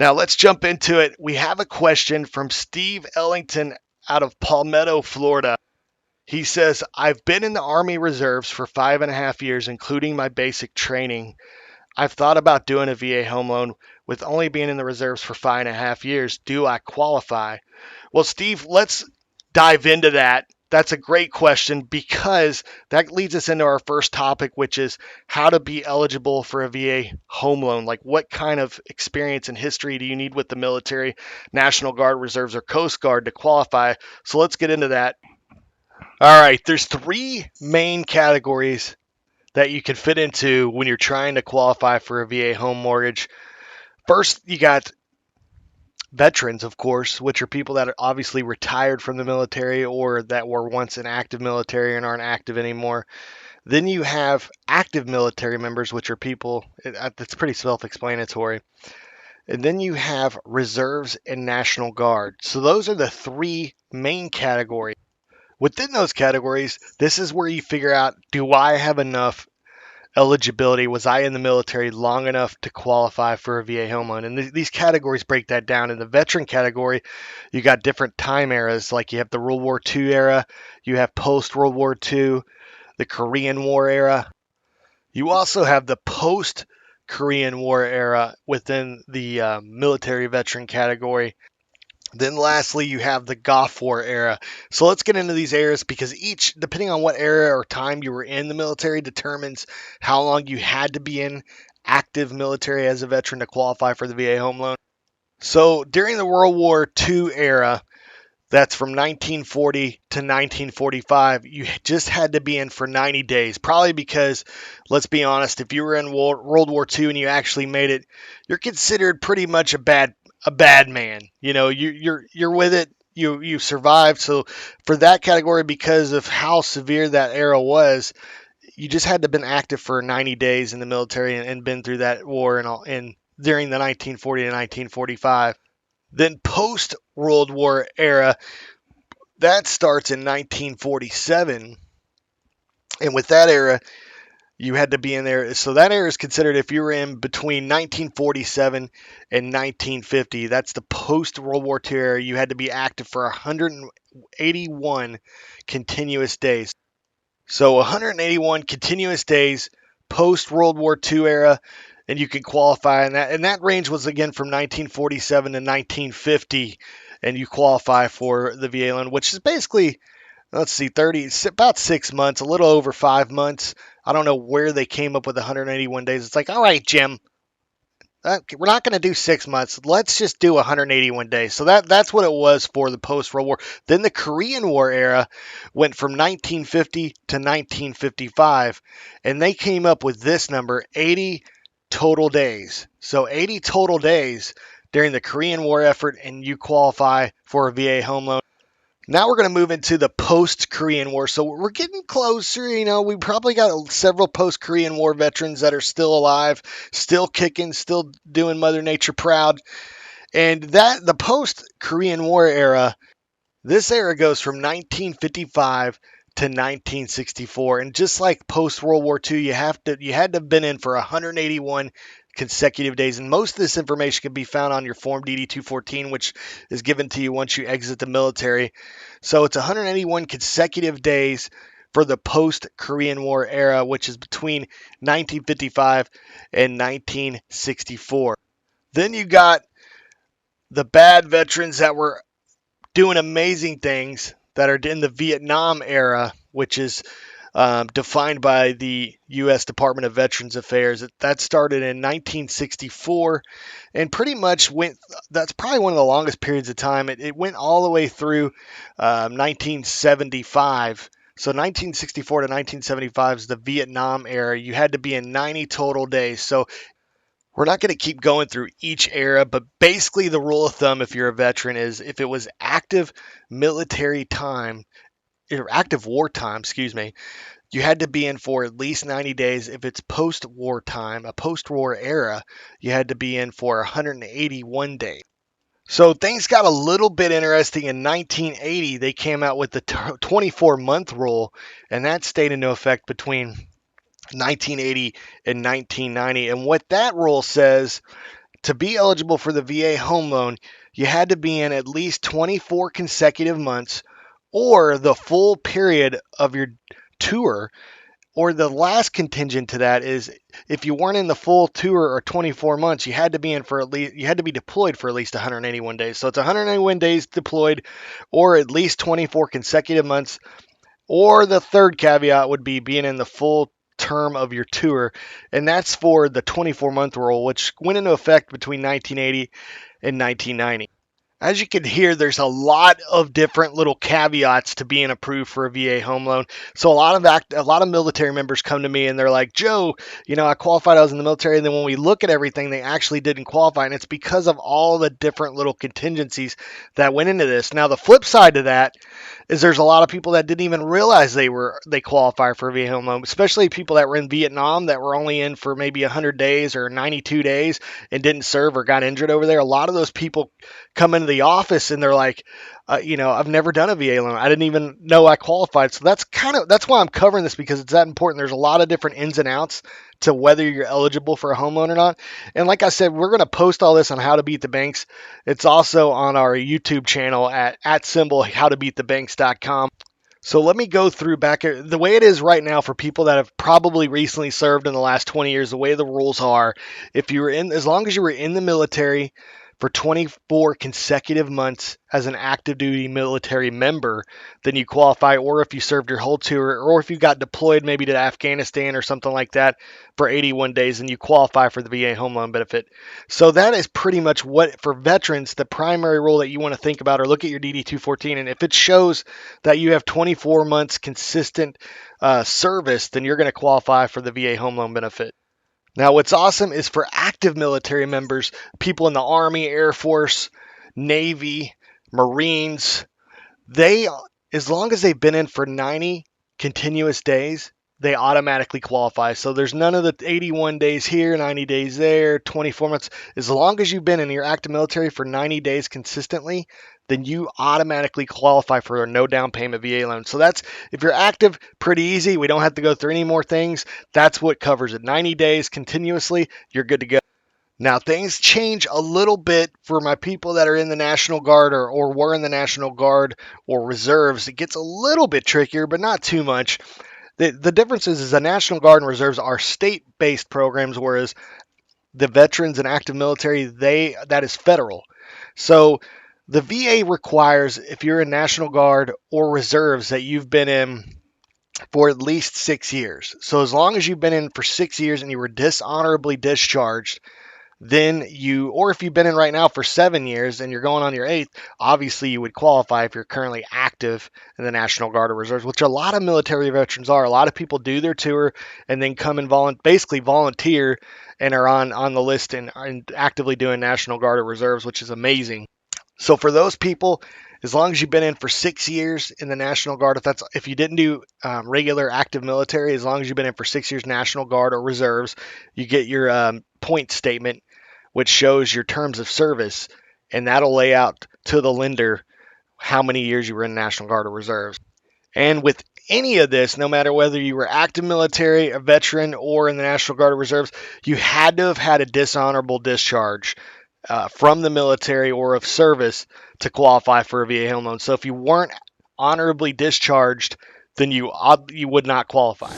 Now let's jump into it. We have a question from Steve Ellington out of Palmetto, Florida. He says, I've been in the Army Reserves for 5.5 years, including my basic training. I've thought about doing a VA home loan. With only being in the reserves for 5.5 years, do I qualify? Well, Steve, let's dive into that. That's a great question because that leads us into our first topic, which is how to be eligible for a VA home loan. Like, what kind of experience and history do you need with the military, National Guard, Reserves, or Coast Guard to qualify? So let's get into that. All right, there's three main categories that you can fit into when you're trying to qualify for a VA home mortgage. First, you got veterans, of course, which are people that are obviously retired from the military or that were once in active military and aren't active anymore. Then you have active military members, which are people, that's pretty self explanatory. And then you have reserves and National Guard. So those are the three main categories. Within those categories, this is where you figure out, do I have enough eligibility? Was I in the military long enough to qualify for a VA home loan? And these categories break that down. In the veteran category, you got different time eras. Like you have the World War II era, you have post World War II, the Korean War era. You also have the post Korean War era within the military veteran category. Then lastly, you have the Gulf War era. So let's get into these eras because each, depending on what era or time you were in the military, determines how long you had to be in active military as a veteran to qualify for the VA home loan. So during the World War II era, that's from 1940 to 1945, you just had to be in for 90 days. Probably because, let's be honest, if you were in World War II and you actually made it, you're considered pretty much a bad man. You know, you're with it. You survived. So for that category, because of how severe that era was, you just had to have been active for 90 days in the military and been through that war and during the 1940 to 1945. Then post World War era, that starts in 1947. And with that era, you had to be in there. So that era is considered, if you were in between 1947 and 1950, that's the post World War II era, you had to be active for 181 continuous days. So 181 continuous days post World War II era, and you can qualify. And that range was again from 1947 to 1950, and you qualify for the VA loan, which is basically, let's see, about 6 months, a little over 5 months. I don't know where they came up with 181 days. It's like, all right, Jim, we're not going to do 6 months. Let's just do 181 days. So that's what it was for the post-World War. Then the Korean War era went from 1950 to 1955, and they came up with this number, 80 total days. So 80 total days during the Korean War effort, and you qualify for a VA home loan. Now we're going to move into the post-Korean War. So we're getting closer. You know, we probably got several post-Korean War veterans that are still alive, still kicking, still doing Mother Nature proud. And that the post-Korean War era, this era goes from 1955 to 1964. And just like post-World War II, you had to have been in for 181 consecutive days. And most of this information can be found on your Form DD-214, which is given to you once you exit the military. So it's 181 consecutive days for the post-Korean War era, which is between 1955 and 1964. Then you got the bad veterans that were doing amazing things that are in the Vietnam era, which is defined by the U.S. Department of Veterans Affairs. That started in 1964 and pretty much that's probably one of the longest periods of time. It went all the way through 1975. So 1964 to 1975 is the Vietnam era. You had to be in 90 total days. So we're not going to keep going through each era, but basically the rule of thumb if you're a veteran is if it was active military time, or active wartime, excuse me, you had to be in for at least 90 days. If it's post-war time, a post-war era, you had to be in for 181 days. So things got a little bit interesting. In 1980, they came out with the 24-month rule, and that stayed into effect between 1980 and 1990. And what that rule says, to be eligible for the VA home loan, you had to be in at least 24 consecutive months or the full period of your tour. Or the last contingent to that is if you weren't in the full tour or 24 months, you had to be in for at least you had to be deployed for at least 181 days. So it's 181 days deployed or at least 24 consecutive months. Or the third caveat would be being in the full term of your tour, and that's for the 24-month rule, which went into effect between 1980 and 1990. As you can hear, there's a lot of different little caveats to being approved for a VA home loan. So a lot of military members come to me and they're like, Joe, I qualified. I was in the military, and then when we look at everything, they actually didn't qualify, and it's because of all the different little contingencies that went into this. Now, the flip side to that is there's a lot of people that didn't even realize they qualify for a VA home loan, especially people that were in Vietnam that were only in for maybe 100 days or 92 days and didn't serve or got injured over there. A lot of those people come into the office and they're like, I've never done a VA loan. I didn't even know I qualified. So that's why I'm covering this, because it's that important. There's a lot of different ins and outs to whether you're eligible for a home loan or not. And like I said, we're going to post all this on How to Beat the Banks. It's also on our YouTube channel at symbol howtobeatthebanks.com. So let me go through back the way it is right now for people that have probably recently served in the last 20 years. The way the rules are, as long as you were in the military for 24 consecutive months as an active duty military member, then you qualify. Or if you served your whole tour, or if you got deployed maybe to Afghanistan or something like that for 81 days, then you qualify for the VA home loan benefit. So that is pretty much what, for veterans, the primary rule that you want to think about, or look at your DD-214. And if it shows that you have 24 months consistent service, then you're going to qualify for the VA home loan benefit. Now, what's awesome is for active military members, people in the Army, Air Force, Navy, Marines, as long as they've been in for 90 continuous days, they automatically qualify. So there's none of the 81 days here, 90 days there, 24 months. As long as you've been in your active military for 90 days consistently, then you automatically qualify for a no down payment VA loan. So that's, if you're active, pretty easy. We don't have to go through any more things. That's what covers it. 90 days continuously, you're good to go. Now, things change a little bit for my people that are in the National Guard or were in the National Guard or reserves. It gets a little bit trickier, but not too much. The difference is the National Guard and reserves are state-based programs, whereas the veterans and active military, that is federal. So the VA requires, if you're in National Guard or reserves, that you've been in for at least 6 years. So as long as you've been in for 6 years and you were dishonorably discharged, then or if you've been in right now for 7 years and you're going on your 8th, obviously you would qualify if you're currently active in the National Guard or Reserves, which a lot of military veterans are. A lot of people do their tour and then come and basically volunteer and are on the list and actively doing National Guard or Reserves, which is amazing. So for those people, as long as you've been in for 6 years in the National Guard, if you didn't do regular active military, as long as you've been in for 6 years National Guard or Reserves, you get your point statement, which shows your terms of service, and that'll lay out to the lender how many years you were in National Guard or Reserves. And with any of this, no matter whether you were active military, a veteran, or in the National Guard or Reserves, you had to have had a dishonorable discharge from the military or of service to qualify for a VA home loan. So if you weren't honorably discharged, then you would not qualify.